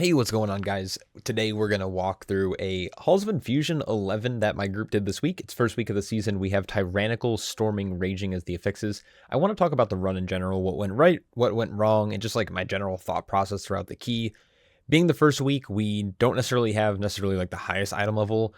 Hey, what's going on, guys? Today we're going to walk through a Halls of Infusion 11 that my group did this week. It's first week of the season. We have Tyrannical, Storming, Raging as the affixes. I want to talk about the run in general, what went right, what went wrong, and just like my general thought process throughout the key. Being the first week, we don't necessarily have like the highest item level.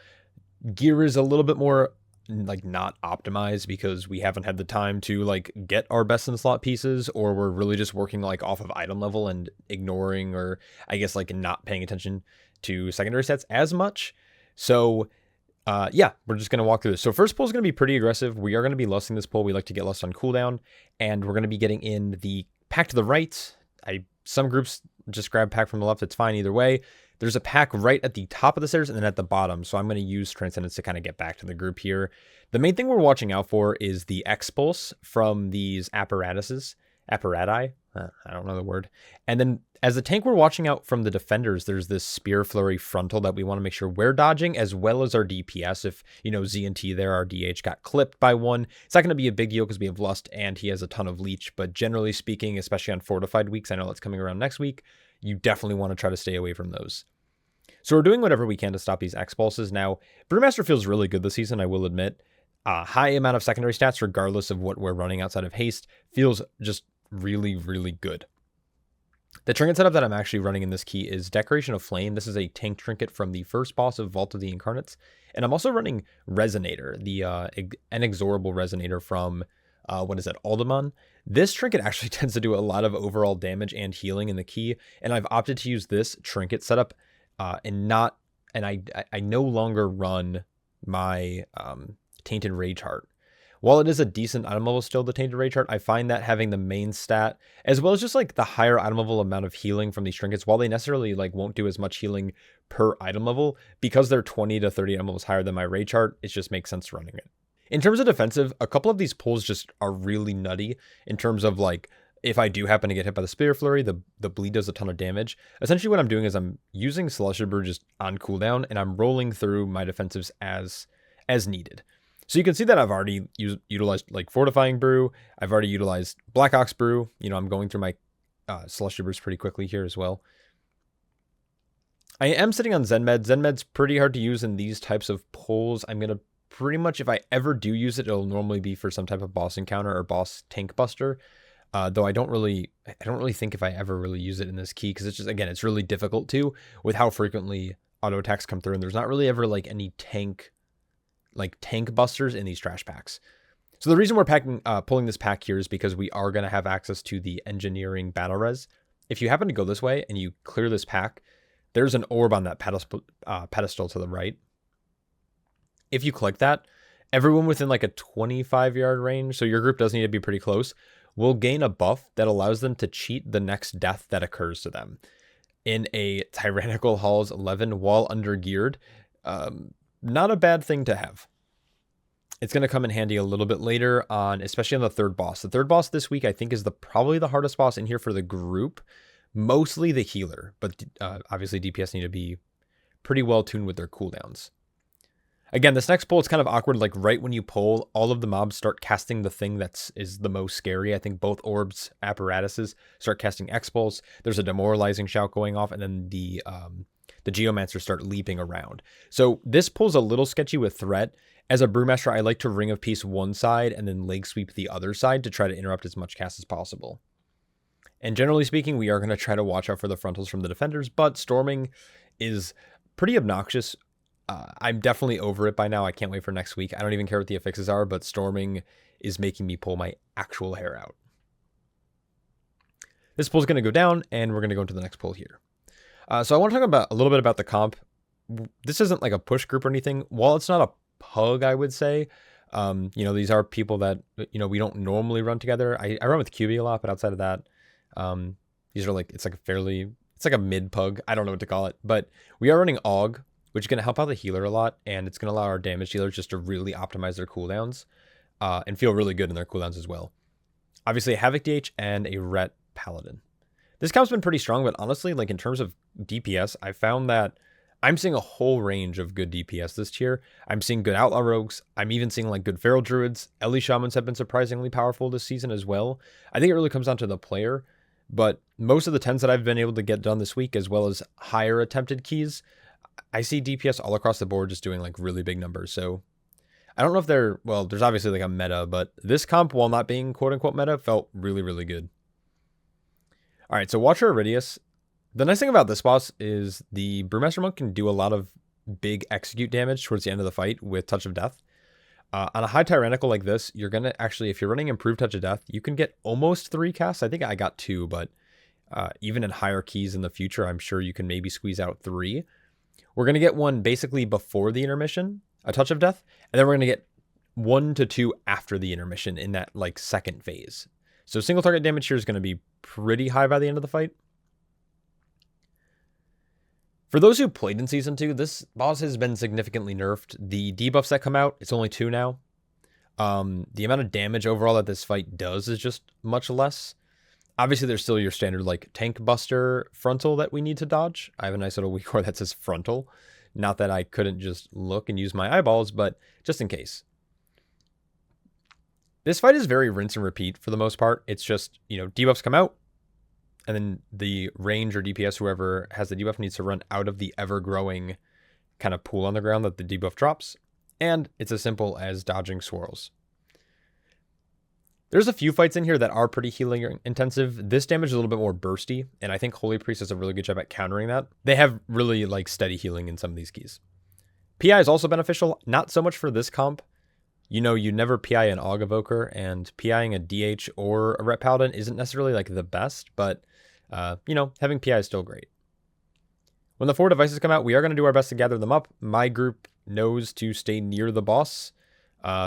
Gear is a little bit more like not optimized because we haven't had the time to like get our best in slot pieces, or we're really just working like off of item level and ignoring, or I guess like not paying attention to secondary sets as much. So yeah, we're just going to walk through this. So first pull is going to be pretty aggressive. We are going to be lusting this pull. We like to get lust on cooldown, and we're going to be getting in the pack to the right. Some groups just grab pack from the left. It's fine either way. There's a pack right at the top of the stairs and then at the bottom. So I'm going to use Transcendence to kind of get back to the group here. The main thing we're watching out for is the X-Pulse from these apparati. I don't know the word. And then as a tank, we're watching out from the defenders. There's this Spear Flurry frontal that we want to make sure we're dodging, as well as our DPS. If, Z and T there, our DH got clipped by one, it's not going to be a big deal because we have Lust and he has a ton of Leech. But generally speaking, especially on fortified weeks, I know that's coming around next week, you definitely want to try to stay away from those. So we're doing whatever we can to stop these X-Pulses. Now, Brewmaster feels really good this season, I will admit. High amount of secondary stats, regardless of what we're running outside of haste, feels just really, really good. The trinket setup that I'm actually running in this key is Decoration of Flame. This is a tank trinket from the first boss of Vault of the Incarnates. And I'm also running Resonator, the inexorable Resonator from, Alderman. This trinket actually tends to do a lot of overall damage and healing in the key. And I've opted to use this trinket setup and I no longer run my Tainted Rage Heart. While it is a decent item level still, the Tainted Rage Heart, I find that having the main stat, as well as just like the higher item level amount of healing from these trinkets, while they necessarily like won't do as much healing per item level, because they're 20 to 30 item levels higher than my Rage Heart, it just makes sense running it. In terms of defensive, a couple of these pulls just are really nutty in terms of like, if I do happen to get hit by the Spear Flurry, the bleed does a ton of damage. Essentially what I'm doing is I'm using Celestial Brew just on cooldown, and I'm rolling through my defensives as needed. So you can see that I've already utilized like Fortifying Brew. I've already utilized Black Ox Brew. I'm going through my Celestial Brews pretty quickly here as well. I am sitting on Zen Med. Zen Med's pretty hard to use in these types of pulls. I'm going to pretty much, if I ever do use it, it'll normally be for some type of boss encounter or boss tank buster. Though I don't really think if I ever really use it in this key, because it's just, again, it's really difficult to, with how frequently auto attacks come through, and there's not really ever like any tank busters in these trash packs. So the reason we're pulling this pack here is because we are going to have access to the engineering battle res. If you happen to go this way and you clear this pack, there's an orb on that pedestal to the right. If you click that, everyone within like a 25-yard range, so your group does need to be pretty close, will gain a buff that allows them to cheat the next death that occurs to them. In a Tyrannical Halls 11 while under geared, not a bad thing to have. It's going to come in handy a little bit later on, especially on the third boss. The third boss this week, I think, is probably the hardest boss in here for the group. Mostly the healer, but obviously DPS need to be pretty well tuned with their cooldowns. Again, this next pull, it's kind of awkward. Like right when you pull, all of the mobs start casting the thing is the most scary. I think both orbs, apparatuses, start casting X-Pulse. There's a demoralizing shout going off, and then the Geomancers start leaping around. So this pull's a little sketchy with threat. As a Brewmaster, I like to Ring of Peace one side and then leg sweep the other side to try to interrupt as much cast as possible. And generally speaking, we are going to try to watch out for the frontals from the defenders, but Storming is pretty obnoxious. I'm definitely over it by now. I can't wait for next week. I don't even care what the affixes are, but Storming is making me pull my actual hair out. This pull's going to go down, and we're going to go into the next pull here. So I want to talk a little bit about the comp. This isn't like a push group or anything. While it's not a pug, I would say, these are people that, we don't normally run together. I run with QB a lot, but outside of that, these are like, it's like a mid pug. I don't know what to call it, but we are running AUG, which is going to help out the healer a lot. And it's going to allow our damage dealers just to really optimize their cooldowns, and feel really good in their cooldowns as well. Obviously a Havoc DH and a Ret Paladin. This comp's been pretty strong, but honestly, like in terms of DPS, I found that I'm seeing a whole range of good DPS this tier. I'm seeing good Outlaw Rogues. I'm even seeing like good Feral Druids. Ellie Shamans have been surprisingly powerful this season as well. I think it really comes down to the player. But most of the 10s that I've been able to get done this week, as well as higher attempted keys, I see DPS all across the board just doing like really big numbers. So I don't know if there's obviously like a meta, but this comp, while not being quote unquote meta, felt really, really good. All right, so Watcher Irideus. The nice thing about this boss is the Brewmaster Monk can do a lot of big execute damage towards the end of the fight with Touch of Death. On a high Tyrannical like this, you're going to actually, if you're running Improved Touch of Death, you can get almost 3 casts. I think I got 2, but even in higher keys in the future, I'm sure you can maybe squeeze out 3. We're going to get 1 basically before the intermission, a Touch of Death, and then we're going to get 1 to 2 after the intermission in that like second phase. So single target damage here is going to be pretty high by the end of the fight. For those who played in Season 2, this boss has been significantly nerfed. The debuffs that come out, it's only 2 now. The amount of damage overall that this fight does is just much less. Obviously, there's still your standard like Tank Buster frontal that we need to dodge. I have a nice little weak core that says frontal. Not that I couldn't just look and use my eyeballs, but just in case. This fight is very rinse and repeat for the most part. It's just, debuffs come out, and then the range or DPS, whoever has the debuff, needs to run out of the ever-growing kind of pool on the ground that the debuff drops. And it's as simple as dodging swirls. There's a few fights in here that are pretty healing intensive. This damage is a little bit more bursty, and I think Holy Priest does a really good job at countering that. They have really like steady healing in some of these keys. PI is also beneficial, not so much for this comp. You never PI an Aug Evoker, and PIing a DH or a Rep Paladin isn't necessarily like the best, but having PI is still great. When the 4 devices come out, we are going to do our best to gather them up. My group knows to stay near the boss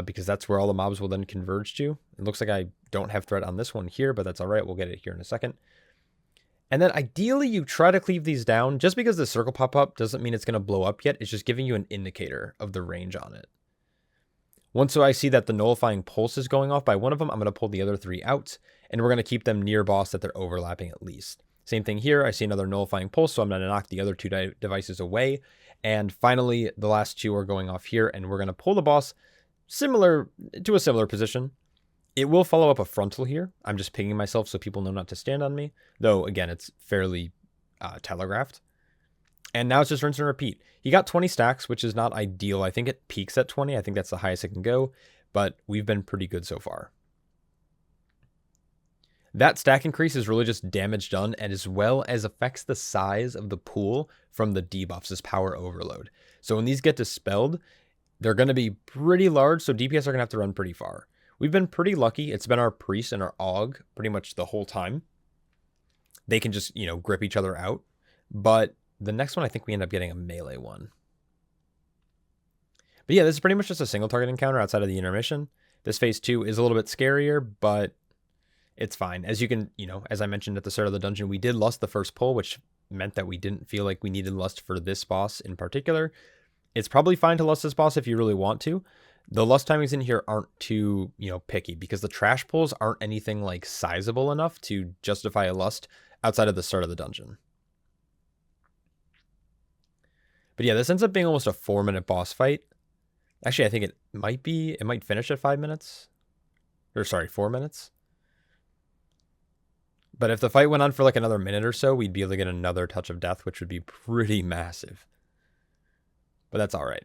because that's where all the mobs will then converge to. It looks like I don't have threat on this one here, but that's all right. We'll get it here in a second. And then ideally you try to cleave these down. Just because the circle pop up doesn't mean it's going to blow up yet. It's just giving you an indicator of the range on it. Once I see that the nullifying pulse is going off by one of them, I'm going to pull the other 3 out, and we're going to keep them near boss that they're overlapping at least. Same thing here. I see another nullifying pulse, so I'm going to knock the other 2 devices away. And finally, the last 2 are going off here, and we're going to pull the boss to a similar position. It will follow up a frontal here. I'm just pinging myself so people know not to stand on me, though, again, it's fairly telegraphed. And now it's just rinse and repeat. He got 20 stacks, which is not ideal. I think it peaks at 20. I think that's the highest it can go, but we've been pretty good so far. That stack increase is really just damage done, and as well as affects the size of the pool from the debuffs as power overload. So when these get dispelled, they're going to be pretty large, so DPS are going to have to run pretty far. We've been pretty lucky. It's been our priest and our Aug pretty much the whole time. They can just, grip each other out. But the next one, I think we end up getting a melee one. But yeah, this is pretty much just a single target encounter outside of the intermission. This phase 2 is a little bit scarier, but it's fine. As you can, as I mentioned at the start of the dungeon, we did lust the first pull, which meant that we didn't feel like we needed lust for this boss in particular. It's probably fine to lust this boss if you really want to. The lust timings in here aren't too, picky, because the trash pulls aren't anything like sizable enough to justify a lust outside of the start of the dungeon. But yeah, this ends up being almost a 4-minute boss fight. Actually, I think it might finish at 5 minutes. 4 minutes. But if the fight went on for like another minute or so, we'd be able to get another Touch of Death, which would be pretty massive. But that's all right.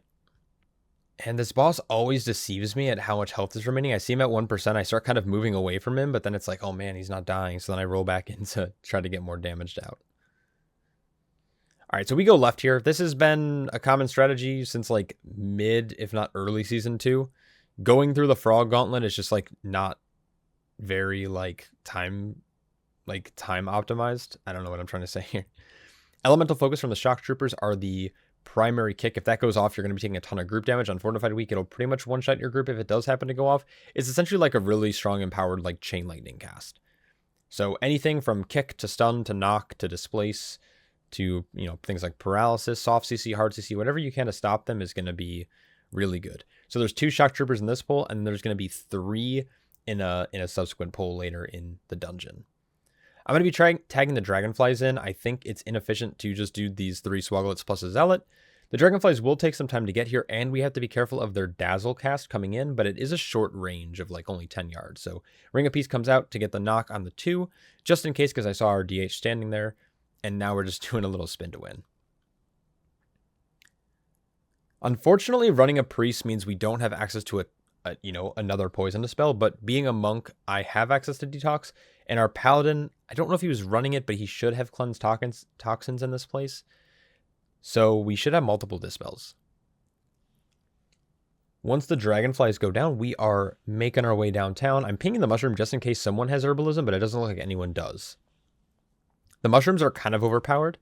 And this boss always deceives me at how much health is remaining. I see him at 1%. I start kind of moving away from him, but then it's like, oh man, he's not dying. So then I roll back in to try to get more damaged out. All right, so we go left here. This has been a common strategy since like mid, if not early season 2. Going through the frog gauntlet is just like not very time optimized. I don't know what I'm trying to say here. Elemental focus from the shock troopers are the primary kick. If that goes off, you're going to be taking a ton of group damage. On Fortified Week, it'll pretty much one-shot your group if it does happen to go off. It's essentially like a really strong empowered like chain lightning cast. So anything from kick to stun to knock to displace to, things like paralysis, soft CC, hard CC, whatever you can to stop them is going to be really good. So there's 2 shock troopers in this pull, and there's going to be 3 in a subsequent pull later in the dungeon. I'm going to be tagging the dragonflies in. I think it's inefficient to just do these 3 swogglets plus a zealot. The dragonflies will take some time to get here, and we have to be careful of their dazzle cast coming in, but it is a short range of like only 10 yards. So Ring of Peace comes out to get the knock on the 2, just in case, because I saw our DH standing there, and now we're just doing a little spin to win. Unfortunately, running a priest means we don't have access to another poison to spell, but being a monk, I have access to detox, and our paladin, I don't know if he was running it, but he should have cleansed toxins in this place. So we should have multiple dispels. Once the dragonflies go down, we are making our way downtown. I'm pinging the mushroom just in case someone has herbalism, but it doesn't look like anyone does. The mushrooms are kind of overpowered.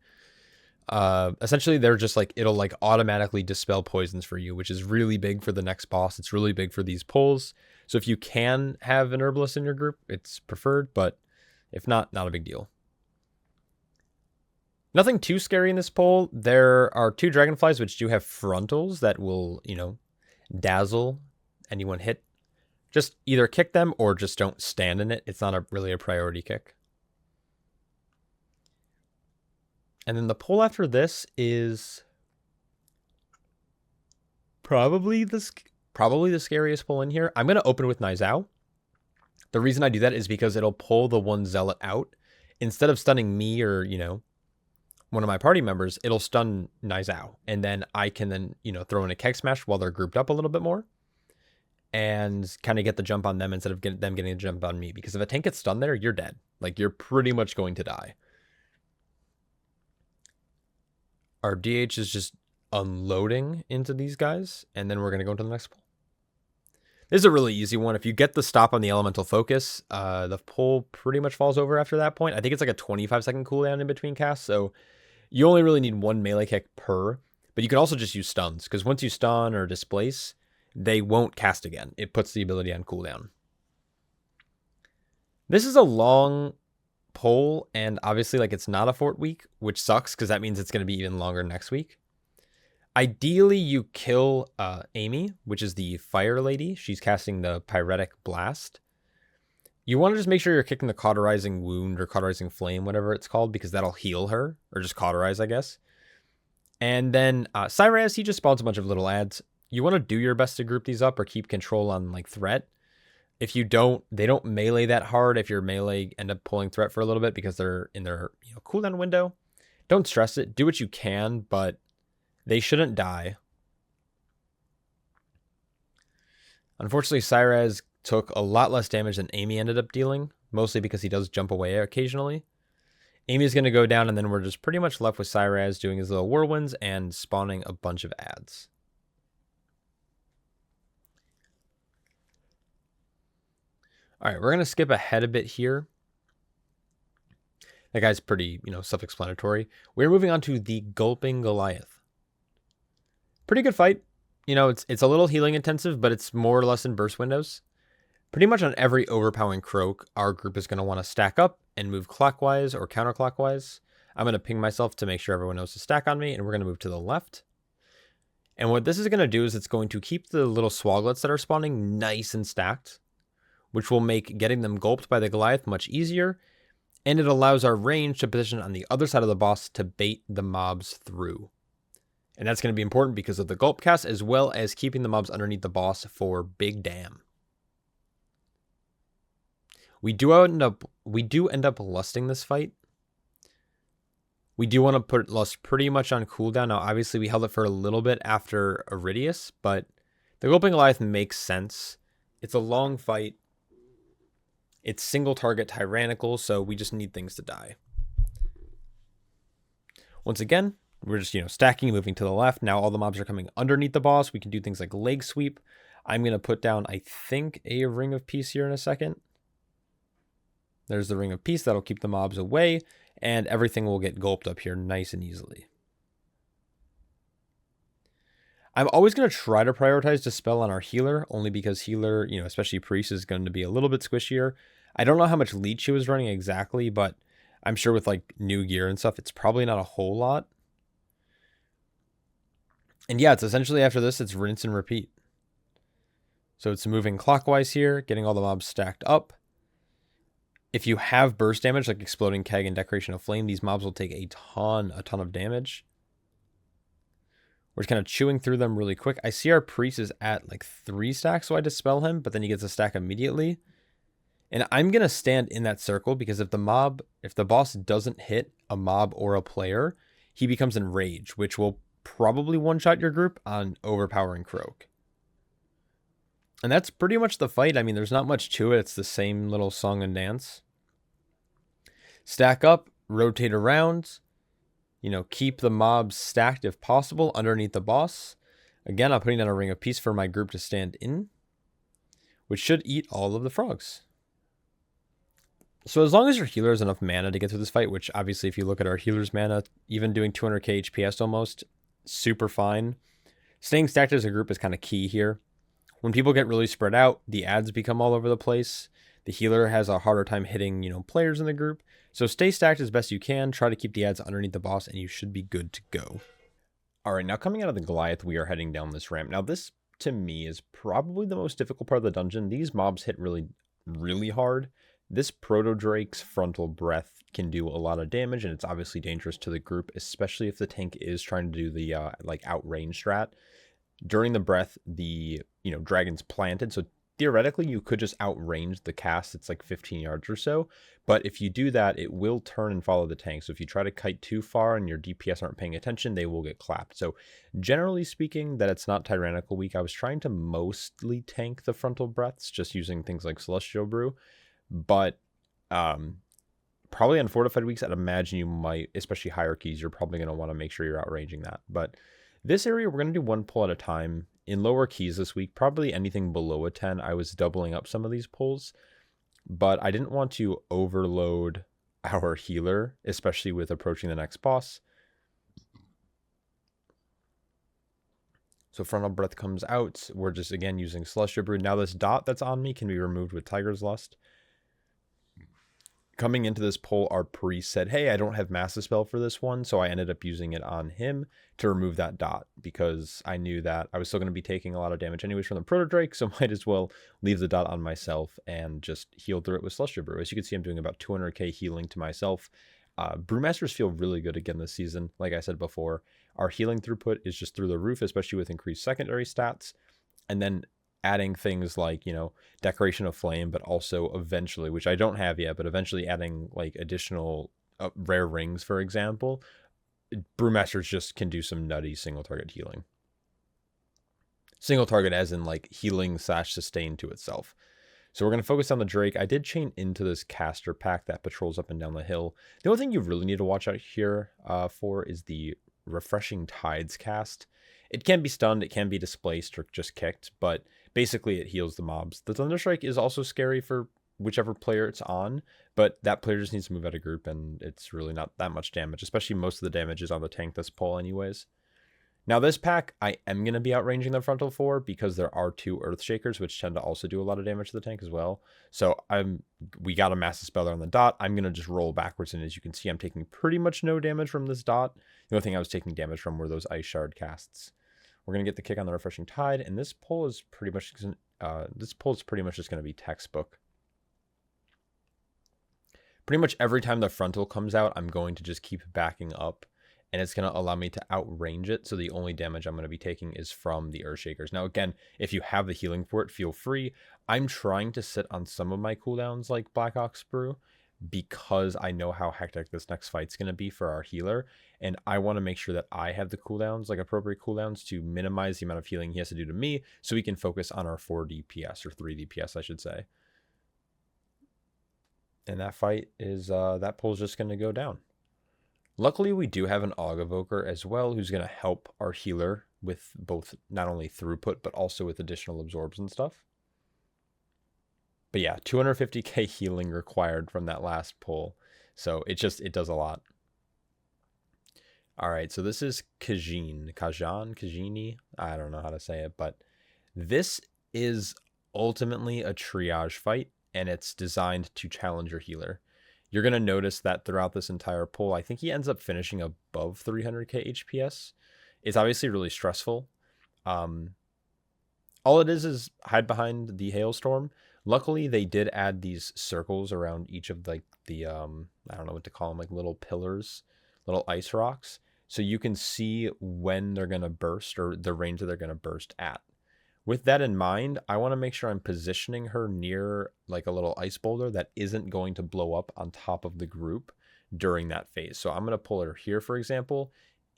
Essentially, they're just like, it'll like automatically dispel poisons for you, which is really big for the next boss. It's really big for these pulls. So if you can have an herbalist in your group, it's preferred, but if not, not a big deal. Nothing too scary in this pull. There are 2 dragonflies which do have frontals that will, dazzle anyone hit. Just either kick them or just don't stand in it. It's not really a priority kick. And then the pull after this is probably the scariest pull in here. I'm going to open with Nizao. The reason I do that is because it'll pull the one zealot out. Instead of stunning me or, one of my party members, it'll stun Nizao. And then I can then, throw in a keg smash while they're grouped up a little bit more. And kind of get the jump on them instead of them getting a jump on me. Because if a tank gets stunned there, you're dead. Like, you're pretty much going to die. Our DH is just unloading into these guys. And then we're going to go into the next pull. This is a really easy one. If you get the stop on the elemental focus, the pull pretty much falls over after that point. I think it's like a 25-second cooldown in between casts. So you only really need 1 melee kick per. But you can also just use stuns. Because once you stun or displace, they won't cast again. It puts the ability on cooldown. This is a long pull, and obviously like it's not a fort week, which sucks because that means it's going to be even longer next week. Ideally, you kill Amy, which is the fire lady. She's casting the pyretic blast. You want to just make sure you're kicking the cauterizing wound or cauterizing flame, whatever it's called, because that'll heal her, or just cauterize, I guess. And then Cyraz, he just spawns a bunch of little ads. You want to do your best to group these up or keep control on like threat. If you don't, they don't melee that hard. If your melee end up pulling threat for a little bit because they're in their cooldown window, don't stress it. Do what you can, but they shouldn't die. Unfortunately, Cyraz took a lot less damage than Amy ended up dealing, mostly because he does jump away occasionally. Amy's going to go down, and then we're just pretty much left with Cyraz doing his little whirlwinds and spawning a bunch of ads. All right, we're going to skip ahead a bit here. That guy's pretty, self-explanatory. We're moving on to the Gulping Goliath. Pretty good fight. It's a little healing intensive, but it's more or less in burst windows. Pretty much on every overpowering croak, our group is going to want to stack up and move clockwise or counterclockwise. I'm going to ping myself to make sure everyone knows to stack on me, and we're going to move to the left. And what this is going to do is it's going to keep the little swoglets that are spawning nice and stacked, which will make getting them gulped by the Goliath much easier, and it allows our range to position on the other side of the boss to bait the mobs through. And that's going to be important because of the gulp cast, as well as keeping the mobs underneath the boss for big damn. We do end up lusting this fight. We do want to put lust pretty much on cooldown. Now, obviously, we held it for a little bit after Irideus, but the Gulping Goliath makes sense. It's a long fight. It's single target tyrannical, so we just need things to die. Once again, we're just, stacking, moving to the left. Now all the mobs are coming underneath the boss. We can do things like leg sweep. I'm going to put down, I think, a Ring of Peace here in a second. There's the Ring of Peace. That'll keep the mobs away, and everything will get gulped up here nice and easily. I'm always going to try to prioritize Dispel on our healer, only because healer, especially Priest, is going to be a little bit squishier. I don't know how much leech she was running exactly, but I'm sure with like new gear and stuff, it's probably not a whole lot. And yeah, it's essentially after this, it's rinse and repeat. So it's moving clockwise here, getting all the mobs stacked up. If you have burst damage, like Exploding Keg and Decoration of Flame, these mobs will take a ton of damage. We're just kind of chewing through them really quick. I see our priest is at like 3 stacks, so I dispel him, but then he gets a stack immediately. And I'm going to stand in that circle because if the boss doesn't hit a mob or a player, he becomes enraged, which will probably one-shot your group on overpowering Croak. And that's pretty much the fight. I mean, there's not much to it. It's the same little song and dance. Stack up, rotate around, keep the mobs stacked if possible underneath the boss. Again, I'm putting down a ring of peace for my group to stand in, which should eat all of the frogs. So as long as your healer has enough mana to get through this fight, which obviously if you look at our healer's mana, even doing 200k HPS almost, super fine. Staying stacked as a group is kind of key here. When people get really spread out, the adds become all over the place. The healer has a harder time hitting, players in the group. So stay stacked as best you can. Try to keep the adds underneath the boss, and you should be good to go. All right, now coming out of the Goliath, we are heading down this ramp. Now this, to me, is probably the most difficult part of the dungeon. These mobs hit really, really hard. This Proto-Drake's frontal breath can do a lot of damage, and it's obviously dangerous to the group, especially if the tank is trying to do the outrange strat. During the breath, the dragon's planted, so theoretically you could just outrange the cast. It's like 15 yards or so, but if you do that, it will turn and follow the tank. So if you try to kite too far and your DPS aren't paying attention, they will get clapped. So generally speaking, that it's not Tyrannical week. I was trying to mostly tank the frontal breaths, just using things like Celestial Brew. But probably on fortified weeks, I'd imagine you might, especially hierarchies, you're probably going to want to make sure you're outranging that. But this area, we're going to do one pull at a time. In lower keys this week, probably anything below a 10, I was doubling up some of these pulls. But I didn't want to overload our healer, especially with approaching the next boss. So frontal breath comes out. We're just, again, using Celestial Brew. Now this dot that's on me can be removed with Tiger's Lust. Coming into this pull, our priest said, hey, I don't have Mass Spell for this one, so I ended up using it on him to remove that dot, because I knew that I was still going to be taking a lot of damage anyways from the Proto-Drake, so might as well leave the dot on myself and just heal through it with Celestial Brew. As you can see, I'm doing about 200k healing to myself. Brewmasters feel really good again this season. Like I said before, our healing throughput is just through the roof, especially with increased secondary stats, and then adding things like, Decoration of Flame, but also eventually, which I don't have yet, but eventually adding like additional rare rings, for example. Brewmasters just can do some nutty single target healing. Single target as in like healing / sustain to itself. So we're going to focus on the Drake. I did chain into this caster pack that patrols up and down the hill. The only thing you really need to watch out here for is the Refreshing Tides cast. It can be stunned, it can be displaced or just kicked, but basically it heals the mobs. The Thunderstrike is also scary for whichever player it's on, but that player just needs to move out of group, and it's really not that much damage, especially most of the damage is on the tank this pull anyways. Now this pack, I am going to be outranging the frontal for because there are 2 Earthshakers, which tend to also do a lot of damage to the tank as well. So we got a Massive Spell there on the dot. I'm going to just roll backwards, and as you can see, I'm taking pretty much no damage from this dot. The only thing I was taking damage from were those Ice Shard casts. We're going to get the kick on the Refreshing Tide, and this pull is pretty much just going to be textbook. Pretty much every time the frontal comes out, I'm going to just keep backing up, and it's going to allow me to outrange it, so the only damage I'm going to be taking is from the Earthshakers. Now again, if you have the healing for it, feel free. I'm trying to sit on some of my cooldowns like Black Ox Brew, because I know how hectic this next fight's going to be for our healer, and I want to make sure that I have the cooldowns, like appropriate cooldowns, to minimize the amount of healing he has to do to me, so we can focus on our 4 DPS, or 3 DPS, I should say. And that fight is, that pull's just going to go down. Luckily, we do have an Aug Evoker as well, who's going to help our healer with both not only throughput, but also with additional absorbs and stuff. But yeah, 250k healing required from that last pull. So it does a lot. All right, so this is Khajini. I don't know how to say it, but this is ultimately a triage fight, and it's designed to challenge your healer. You're going to notice that throughout this entire pull, I think he ends up finishing above 300k HPS. It's obviously really stressful. All it is hide behind the hailstorm. Luckily, they did add these circles around each of like the I don't know what to call them, like little pillars, little ice rocks. so you can see when they're going to burst or the range that they're going to burst at. With that in mind, I want to make sure I'm positioning her near like a little ice boulder that isn't going to blow up on top of the group during that phase. So I'm going to pull her here, for example,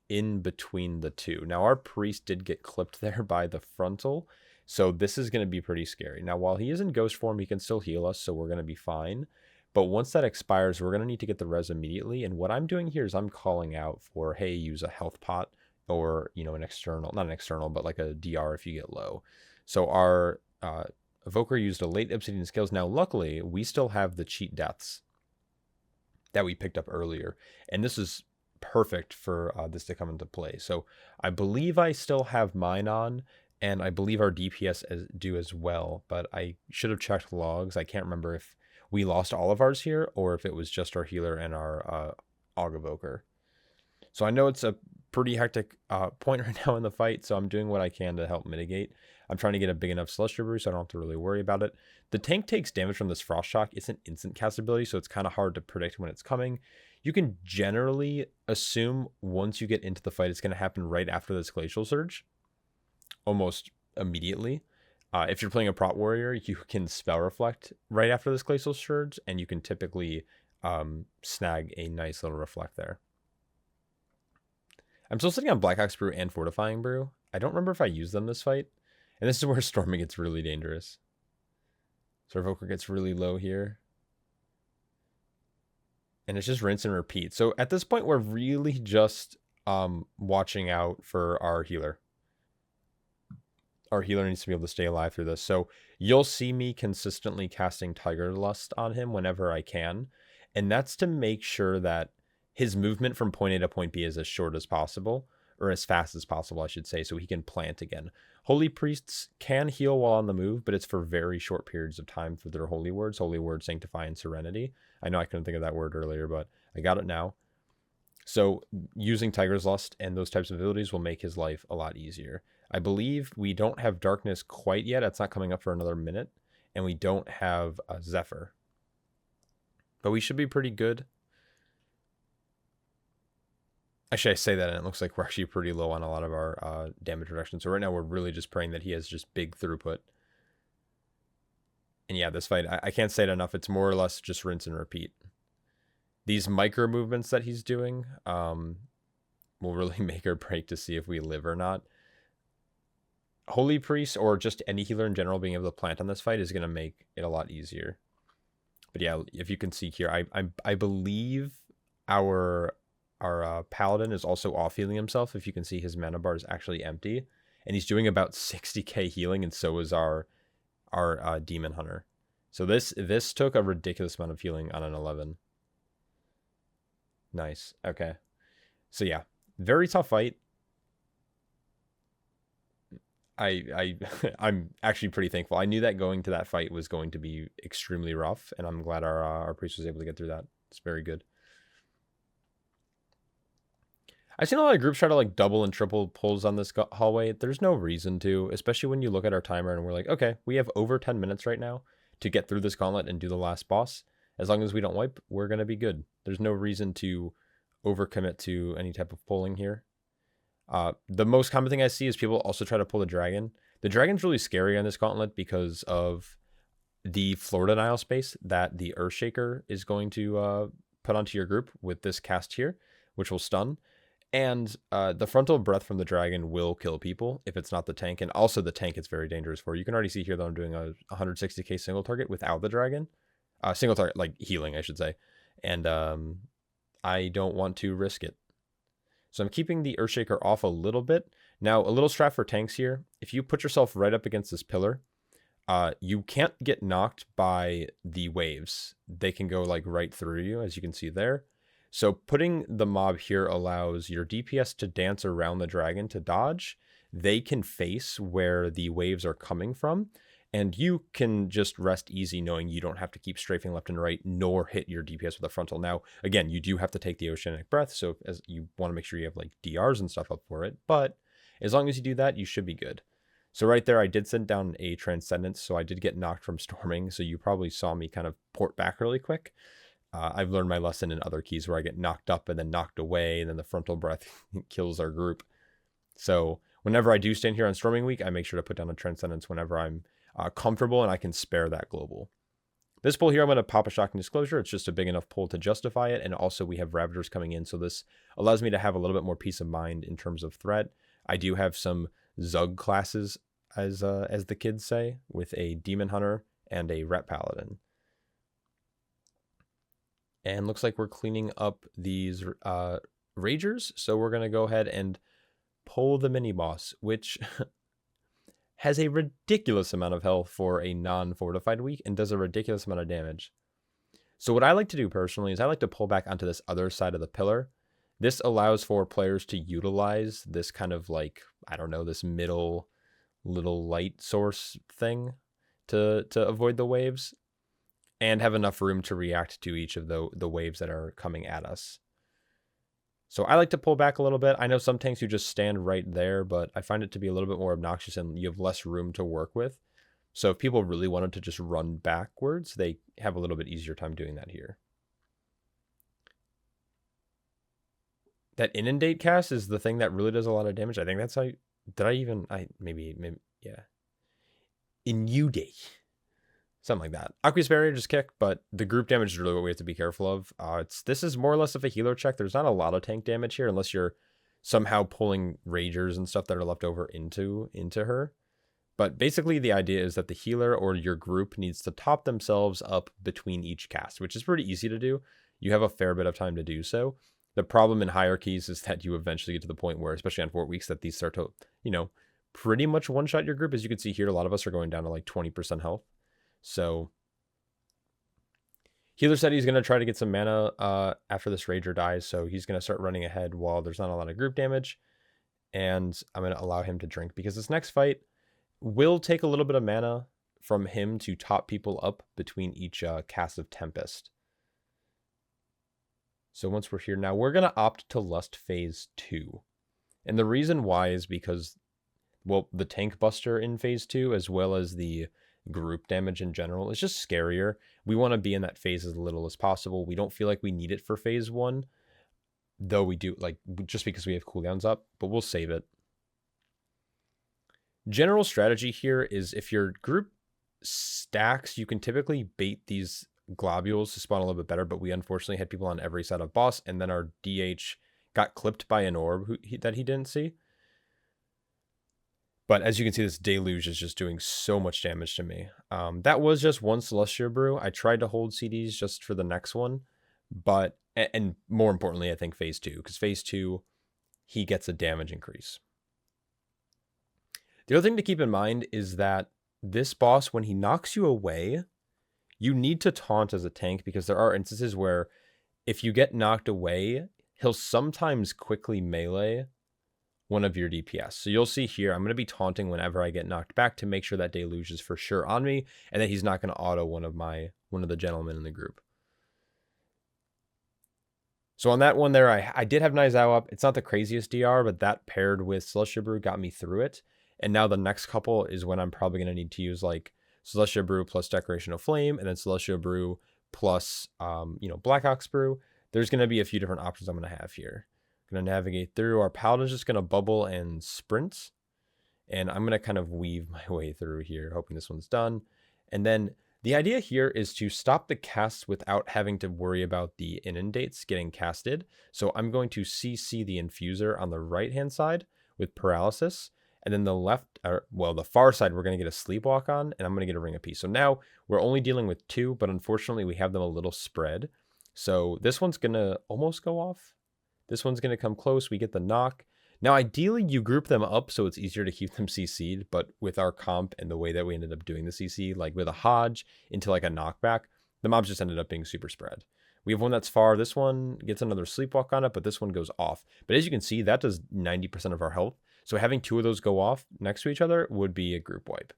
in between the two. Now, our priest did get clipped there by the frontal, so this is going to be pretty scary. Now, while he is in ghost form, he can still heal us, so we're going to be fine. But once that expires, we're going to need to get the res immediately. And what I'm doing here is I'm calling out for, hey, use a health pot, or, you know, an external, not an external, but like a DR if you get low. So our evoker used a late obsidian scales. Now, luckily, we still have the cheat deaths that we picked up earlier. And this is perfect for this to come into play. So I believe I still have mine on, and I believe our DPS do as well, but I should have checked logs. I can't remember if we lost all of ours here or if it was just our healer and our Aug Evoker. So I know it's a pretty hectic point right now in the fight, so I'm doing what I can to help mitigate. I'm trying to get a big enough Celestial Brew so I don't have to really worry about it. The tank takes damage from this Frost Shock. It's an instant cast ability, so it's kind of hard to predict when it's coming. You can generally assume once you get into the fight, it's going to happen right after this Glacial Surge, almost immediately. If you're playing a Prot Warrior, you can Spell Reflect right after this Glacial Surge, and you can typically snag a nice little Reflect there. I'm still sitting on Black Ox Brew and Fortifying Brew. I don't remember if I used them this fight. And this is where Storming gets really dangerous. So our Evoker gets really low here. And it's just rinse and repeat. So at this point, we're really just watching out for our healer. Our healer needs to be able to stay alive through this. So you'll see me consistently casting Tiger Lust on him whenever I can. And that's to make sure that his movement from point A to point B is as short as possible, or as fast as possible, I should say, so he can plant again. Holy Priests can heal while on the move, but it's for very short periods of time for their Holy Words. Holy Word, Sanctify, and Serenity. I know I couldn't think of that word earlier, but I got it now. So using Tiger's Lust and those types of abilities will make his life a lot easier. I believe we don't have Darkness quite yet. It's not coming up for another minute. And we don't have Zephyr. But we should be pretty good. Actually, I say that and it looks like we're actually pretty low on a lot of our damage reduction. So right now we're really just praying that he has just big throughput. And yeah, this fight, I can't say it enough. It's more or less just rinse and repeat. These micro movements that he's doing will really make or break to see if we live or not. Holy Priest or just any healer in general being able to plant on this fight is going to make it a lot easier. But yeah, if you can see here, I believe our Paladin is also off-healing himself. If you can see, his mana bar is actually empty. And he's doing about 60k healing, and so is our Demon Hunter. So this took a ridiculous amount of healing on an 11. Nice. Okay. So yeah, very tough fight. I'm actually pretty thankful. I knew that going to that fight was going to be extremely rough, and I'm glad our priest was able to get through that. It's very good. I've seen a lot of groups try to like double and triple pulls on this hallway. There's no reason to, especially when you look at our timer and we're like, okay, we have over 10 minutes right now to get through this gauntlet and do the last boss. As long as we don't wipe, we're going to be good. There's no reason to overcommit to any type of pulling here. The most common thing I see is people also try to pull the dragon. The dragon's really scary on this gauntlet because of the floor denial space that the Earthshaker is going to put onto your group with this cast here, which will stun. And the frontal breath from the dragon will kill people if it's not the tank. And also the tank it's very dangerous for. You can already see here that I'm doing a 160k single target without the dragon. Single target, like healing, I should say. And I don't want to risk it. So I'm keeping the Earthshaker off a little bit. Now, a little strat for tanks here. If you put yourself right up against this pillar, you can't get knocked by the waves. They can go like right through you, as you can see there. So putting the mob here allows your DPS to dance around the dragon to dodge. They can face where the waves are coming from, and you can just rest easy knowing you don't have to keep strafing left and right, nor hit your DPS with a frontal. Now, again, you do have to take the oceanic breath, so as you want to make sure you have like DRs and stuff up for it, but as long as you do that, you should be good. So right there, I did send down a Transcendence, so I did get knocked from storming, so you probably saw me kind of port back really quick. I've learned my lesson in other keys where I get knocked up and then knocked away, and then the frontal breath kills our group. So whenever I do stand here on Storming Week, I make sure to put down a Transcendence whenever I'm comfortable and I can spare that global. This pull here, I'm going to pop a Shocking Disclosure. It's just a big enough pull to justify it, and also we have Ravagers coming in, so this allows me to have a little bit more peace of mind in terms of threat. I do have some Zug classes, as the kids say, with a Demon Hunter and a Ret Paladin. And looks like we're cleaning up these Ragers, so we're going to go ahead and pull the mini-boss, which has a ridiculous amount of health for a non-fortified week and does a ridiculous amount of damage. So what I like to do personally is I like to pull back onto this other side of the pillar. This allows for players to utilize this kind of like, I don't know, this middle little light source thing to avoid the waves and have enough room to react to each of the waves that are coming at us. So I like to pull back a little bit. I know some tanks you just stand right there, but I find it to be a little bit more obnoxious and you have less room to work with. So if people really wanted to just run backwards, they have a little bit easier time doing that here. That Inundate cast is the thing that really does a lot of damage. I think that's how, maybe, yeah. Inundate. Something like that. Aqueous Barrier just kick, but the group damage is really what we have to be careful of. This is more or less of a healer check. There's not a lot of tank damage here unless you're somehow pulling Ragers and stuff that are left over into her. But basically the idea is that the healer or your group needs to top themselves up between each cast, which is pretty easy to do. You have a fair bit of time to do so. The problem in hierarchies is that you eventually get to the point where, especially on 4 weeks, that these start to, pretty much one-shot your group. As you can see here, a lot of us are going down to like 20% health. So healer said he's going to try to get some mana after this Rager dies, so he's going to start running ahead while there's not a lot of group damage, and I'm going to allow him to drink because this next fight will take a little bit of mana from him to top people up between each cast of Tempest. So once we're here now, we're going to opt to Lust Phase 2. And the reason why is because, well, the Tank Buster in Phase 2, as well as the group damage in general, is just scarier. We want to be in that phase as little as possible. We don't feel like we need it for Phase 1, though we do, like, just because we have cooldowns up, but we'll save it. General strategy here is if your group stacks, you can typically bait these globules to spawn a little bit better, but we unfortunately had people on every side of boss, and then our DH got clipped by an orb that he didn't see. But as you can see, this Deluge is just doing so much damage to me. That was just one Celestial Brew. I tried to hold CDs just for the next one, but, and more importantly, I think Phase 2, because Phase 2, he gets a damage increase. The other thing to keep in mind is that this boss, when he knocks you away, you need to taunt as a tank, because there are instances where if you get knocked away, he'll sometimes quickly melee one of your DPS. So you'll see here, I'm going to be taunting whenever I get knocked back to make sure that Deluge is for sure on me, and that he's not going to auto one of the gentlemen in the group. So on that one there, I did have Nizao up. It's not the craziest DR, but that paired with Celestial Brew got me through it. And now the next couple is when I'm probably going to need to use like Celestial Brew plus Decoration of Flame, and then Celestial Brew plus, Black Ox Brew. There's going to be a few different options I'm going to have here. Going to navigate through. Our Paladin's just going to bubble and sprint. And I'm going to kind of weave my way through here, hoping this one's done. And then the idea here is to stop the casts without having to worry about the Inundates getting casted. So I'm going to CC the Infuser on the right-hand side with Paralysis. And then the far side, we're going to get a Sleepwalk on, and I'm going to get a Ring of Peace. So now we're only dealing with 2, but unfortunately we have them a little spread. So this one's going to almost go off. This one's going to come close. We get the knock. Now, ideally, you group them up so it's easier to keep them CC'd, but with our comp and the way that we ended up doing the CC, like with a Hodge into like a knockback, the mobs just ended up being super spread. We have one that's far. This one gets another Sleepwalk on it, but this one goes off. But as you can see, that does 90% of our health. So having 2 of those go off next to each other would be a group wipe.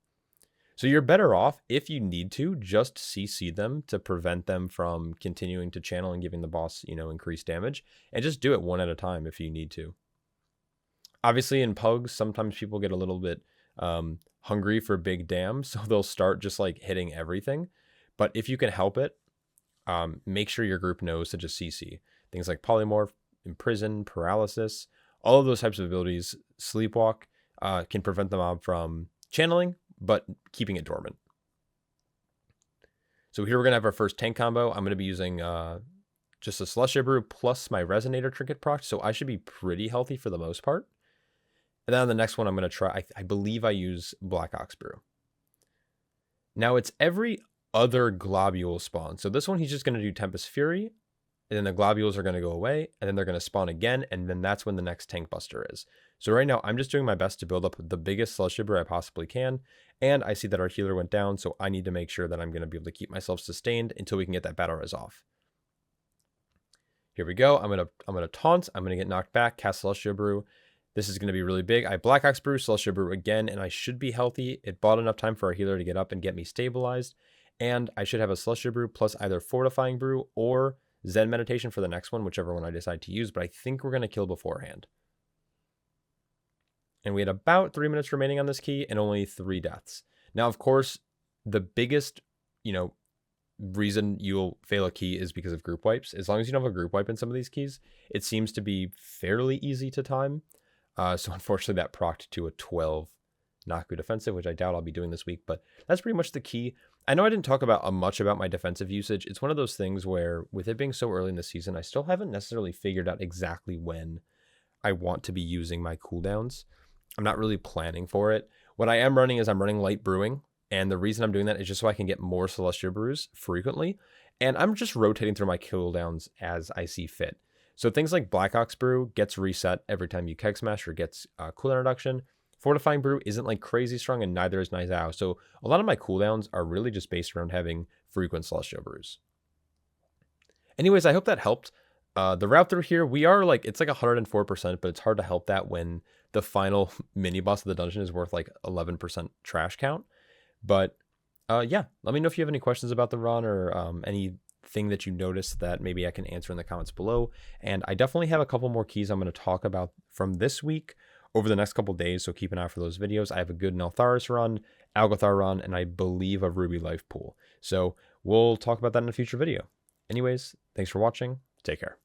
So you're better off, if you need to, just CC them to prevent them from continuing to channel and giving the boss, increased damage. And just do it one at a time if you need to. Obviously, in Pugs, sometimes people get a little bit hungry for big dams, so they'll start just like hitting everything. But if you can help it, make sure your group knows to just CC. Things like Polymorph, Imprison, Paralysis, all of those types of abilities, Sleepwalk, can prevent the mob from channeling, but keeping it dormant. So here we're going to have our first tank combo. I'm going to be using just a Celestia Brew plus my Resonator Trinket proc, so I should be pretty healthy for the most part. And then on the next one, I'm going to try, I believe I use Black Ox Brew. Now it's every other globule spawn. So this one, he's just going to do Tempest Fury, and then the globules are going to go away, and then they're going to spawn again, and then that's when the next tank buster is. So right now, I'm just doing my best to build up the biggest Celestia Brew I possibly can, and I see that our healer went down, so I need to make sure that I'm going to be able to keep myself sustained until we can get that battle res off. Here we go. I'm gonna taunt. I'm gonna get knocked back. Cast Celestia Brew. This is gonna be really big. I Black Ox Brew, Celestia Brew again, and I should be healthy. It bought enough time for our healer to get up and get me stabilized, and I should have a Celestia Brew plus either Fortifying Brew or Zen Meditation for the next one, whichever one I decide to use. But I think we're gonna kill beforehand. And we had about 3 minutes remaining on this key and only 3 deaths. Now, of course, the biggest, reason you'll fail a key is because of group wipes. As long as you don't have a group wipe in some of these keys, it seems to be fairly easy to time. So unfortunately that procced to a 12 Naku defensive, which I doubt I'll be doing this week, but that's pretty much the key. I know I didn't talk about much about my defensive usage. It's one of those things where with it being so early in the season, I still haven't necessarily figured out exactly when I want to be using my cooldowns. I'm not really planning for it. What I am running is I'm running light brewing. And the reason I'm doing that is just so I can get more Celestia Brews frequently. And I'm just rotating through my cooldowns as I see fit. So things like Black Ox Brew gets reset every time you Keg Smash or gets cooldown reduction. Fortifying Brew isn't like crazy strong, and neither is Nizao. So a lot of my cooldowns are really just based around having frequent Celestia Brews. Anyways, I hope that helped. The route through here, it's like 104%, but it's hard to help that when the final mini boss of the dungeon is worth like 11% trash count. But yeah, let me know if you have any questions about the run or anything that you noticed that maybe I can answer in the comments below. And I definitely have a couple more keys I'm going to talk about from this week over the next couple days, so keep an eye out for those videos. I have a good Neltharis run, Algothar run, and I believe a Ruby Life pool. So we'll talk about that in a future video. Anyways, thanks for watching. Take care.